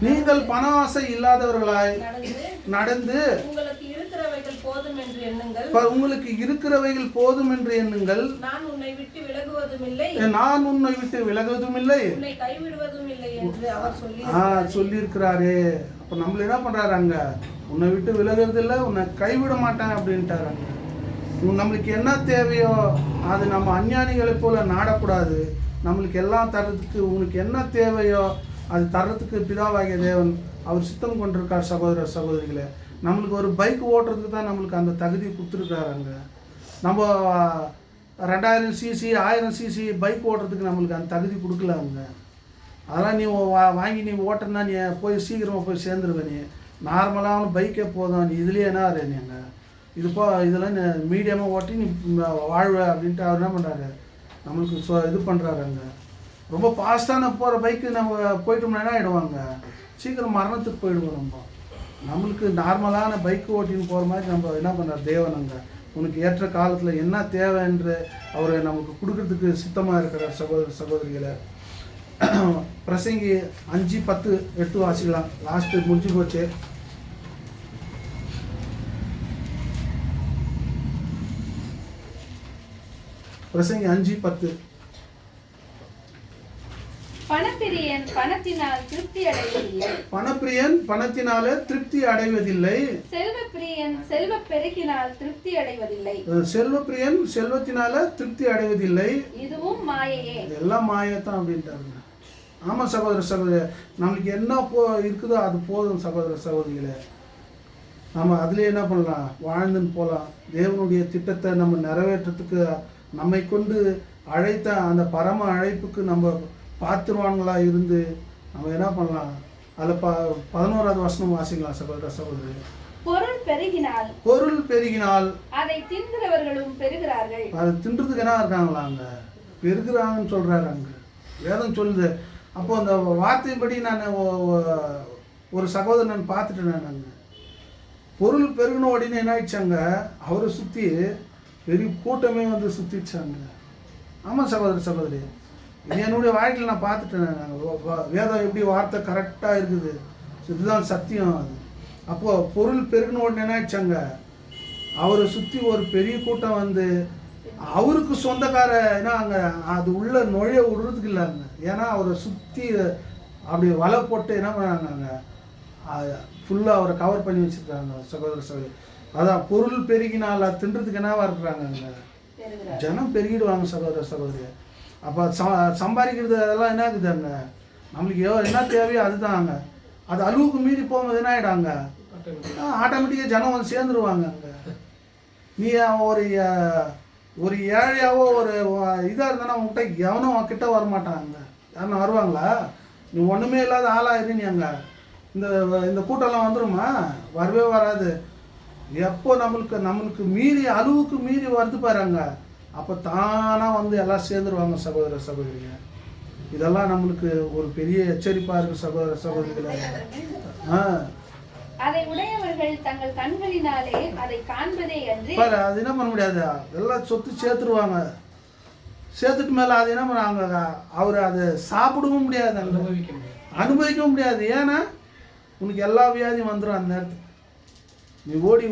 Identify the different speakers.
Speaker 1: நீங்கள் பண ஆசை இல்லாதவர்களாய் நடந்து
Speaker 2: உங்களுக்கு இருக்கிறவைகள் போதும் என்று எண்ணுங்கள்.
Speaker 1: உங்களுக்கு இருக்கிறவைகள் போதும் என்று எண்ணுங்கள்.
Speaker 2: நான் உன்னை விட்டு விலகுவதும் இல்லை,
Speaker 1: நான் உன்னை விட்டு விலகுவதும் இல்லை,
Speaker 2: உன்னை கைவிடுவதும் இல்லை என்று அவர்
Speaker 1: சொல்லியிருக்கிறாரே. அப்போ நம்மள என்ன பண்றாரு அங்க, உன்னை விட்டு விலகுறது இல்லை, உன்னை கைவிட மாட்டேன் அப்படின்ட்டாரு அங்க. நம்மளுக்கு என்ன தேவையோ அது நம்ம அஞ்ஞானிகளை போல நாடக்கூடாது. நம்மளுக்கு எல்லாம் தர்றதுக்கு உனக்கு என்ன தேவையோ அது தர்றதுக்கு பிதாவாகிய தேவன் அவர் சித்தம் கொண்டிருக்கார். சகோதர சகோதரிகளை, நம்மளுக்கு ஒரு பைக் ஓட்டுறதுக்கு தான் நம்மளுக்கு அந்த தகுதி கொடுத்துருக்காரு அங்கே. நம்ம 2000 சிசி 1000 சிசி பைக் ஓட்டுறதுக்கு நம்மளுக்கு அந்த தகுதி கொடுக்கல அவங்க. அதெல்லாம் நீ வாங்கி நீ ஓட்டுறனா நீ போய் சீக்கிரமாக போய் சேர்ந்துருவேன். நீ நார்மலான பைக்கே போதும், நீ இதுலேயே என்ன நீங்கள் இது இதெல்லாம் மீடியமாக ஓட்டி நீ வாழ்வ அப்படின்ட்டு அவர் என்ன பண்ணுறாரு நம்மளுக்கு இது பண்ணுறாரு அங்கே. ரொம்ப ஃபாஸ்ட்டான போகிற பைக்கு நம்ம போயிட்டோம்னா என்ன ஆகிடுவாங்க, சீக்கிரம் மரணத்துக்கு போயிடுவோம். நம்மளுக்கு நார்மலான பைக்கு ஓட்டின்னு போகிற மாதிரி நம்ம என்ன பண்ணுறார் தேவன் அங்கே. உனக்கு ஏற்ற காலத்தில் என்ன தேவை என்று அவரை நமக்கு கொடுக்கறதுக்கு சித்தமாக இருக்கிறார். சகோதர சகோதரிகளை, பிரசங்கி 5:10 எடுத்து வாசிக்கலாம். லாஸ்ட்டு முடிஞ்சு போச்சு. பிரசங்கி 5:10.
Speaker 3: பணப்பிரியன் பணத்தினால் திருப்தி அடைவதில்லை,
Speaker 1: பணப்பிரியன் பணத்தினால திருப்தி அடைவதில்லை,
Speaker 3: செல்வப்பிரியன் செல்வ பெருக்கினால் திருப்தி அடைவதில்லை,
Speaker 1: செல்வப்பிரியன் செல்வத்தினால திருப்தி அடைவதில்லை,
Speaker 3: இதுவும் மாயையே.
Speaker 1: எல்லாம் மாயத்தான் அப்படின்ட்டாருங்க. ஆமாம் சகோதர சகோதரி, நம்மளுக்கு என்ன இருக்குதோ அது போதும் சகோதர சகோதரிகளே. நம்ம அதுலேயே என்ன பண்ணலாம், வாழ்ந்துன்னு போகலாம். தேவனுடைய திட்டத்தை நம்ம நிறைவேற்றத்துக்கு நம்மை கொண்டு அழைத்த அந்த பரம அழைப்புக்கு நம்ம பாத்திருவான்களாக இருந்து நம்ம என்ன பண்ணலாம். அதில் 11வது வசனம் வாசிக்கலாம் சகோதர சகோதரி.
Speaker 3: பொருள் பெருகினால்
Speaker 1: பொருள் பெருகினால்
Speaker 3: அதை தின்கிறவர்களும் பெருகிறார்கள்.
Speaker 1: அதை தின்றதுக்கு என்ன இருக்காங்களா அங்கே, பெருகிறாங்கன்னு சொல்கிறாரு அங்கே வேதம் சொல்லுது. அப்போ அந்த வார்த்தைப்படி நான் ஒரு சகோதரன் பார்த்துட்டேன். நான் பொருள் பெருகின உடனே என்ன ஆயிடுச்சாங்க, அவரை சுற்றி பெரிய கூட்டமே வந்து சுற்றிடுச்சாங்க. ஆமாம் சகோதர சகோதரி, இது என்னுடைய வாழ்க்கையில் நான் பார்த்துட்டேன். வேதம் எப்படி வார்த்தை கரெக்டாக இருக்குது, இதுதான் சத்தியம் அது. அப்போது பொருள் பெருகின உடனே என்ன ஆயிடுச்சாங்க, அவரை சுற்றி ஒரு பெரிய கூட்டம் வந்து அவருக்கு சொந்தக்கார ஏன்னா அங்கே அது உள்ள நுழைய விடுறதுக்கு இல்லைங்க. ஏன்னா அவரை சுற்றி அப்படி வலை போட்டு என்ன பண்ணாங்க, ஃபுல்லாக அவரை கவர் பண்ணி வச்சுருக்காங்க சகோதர சகோதரி. அதான் பொருள் பெருகினால் தின்றதுக்கு என்னவா இருக்கிறாங்க அங்கே, ஜனம் பெருகிடுவாங்க சகோதர சகோதரி. அப்போ சம்பாதிக்கிறது அதெல்லாம் என்ன இருக்குது அங்கே, நம்மளுக்கு என்ன தேவையோ அதுதான் அங்கே. அது அளவுக்கு மீறி போகும்போது என்ன ஆகிடாங்க, ஆட்டோமேட்டிக்காக ஜனம் வந்து சேர்ந்துருவாங்க அங்கே. நீ ஒரு ஏழையாவோ ஒரு இதாக இருந்தானா உங்ககிட்ட எவனும் அவன்கிட்ட வரமாட்டாங்க. யாருன்னா வருவாங்களா, நீ ஒன்றுமே இல்லாத ஆளாயிரு நீ அங்கே இந்த கூட்டம்லாம் வந்துடுமா, வரவே வராது. எப்போ நம்மளுக்கு மீறி அளவுக்கு மீறி வருது பாருங்க, அப்போ தானாக வந்து எல்லாம் சேர்ந்துருவாங்க சகோதர சகோதரிங்க. இதெல்லாம் நம்மளுக்கு ஒரு பெரிய எச்சரிப்பாக இருக்குது சகோதர சகோதரிகளை.
Speaker 3: அதை உடையவர்கள் தங்கள் கண்களினாலே அதை காண்பதே அன்றி
Speaker 1: அது என்ன பண்ண முடியாது, எல்லாம் சொத்து சேர்த்துருவாங்க. சேர்த்துட்டு மேலே அது என்ன பண்ணாங்க, அவர் அதை சாப்பிடவும் முடியாது, அனுபவிக்கவும் முடியாது. ஏன்னா உனக்கு எல்லா வியாதியும் வந்துடும் அந்த நேரத்துக்கு. நீ ஓடி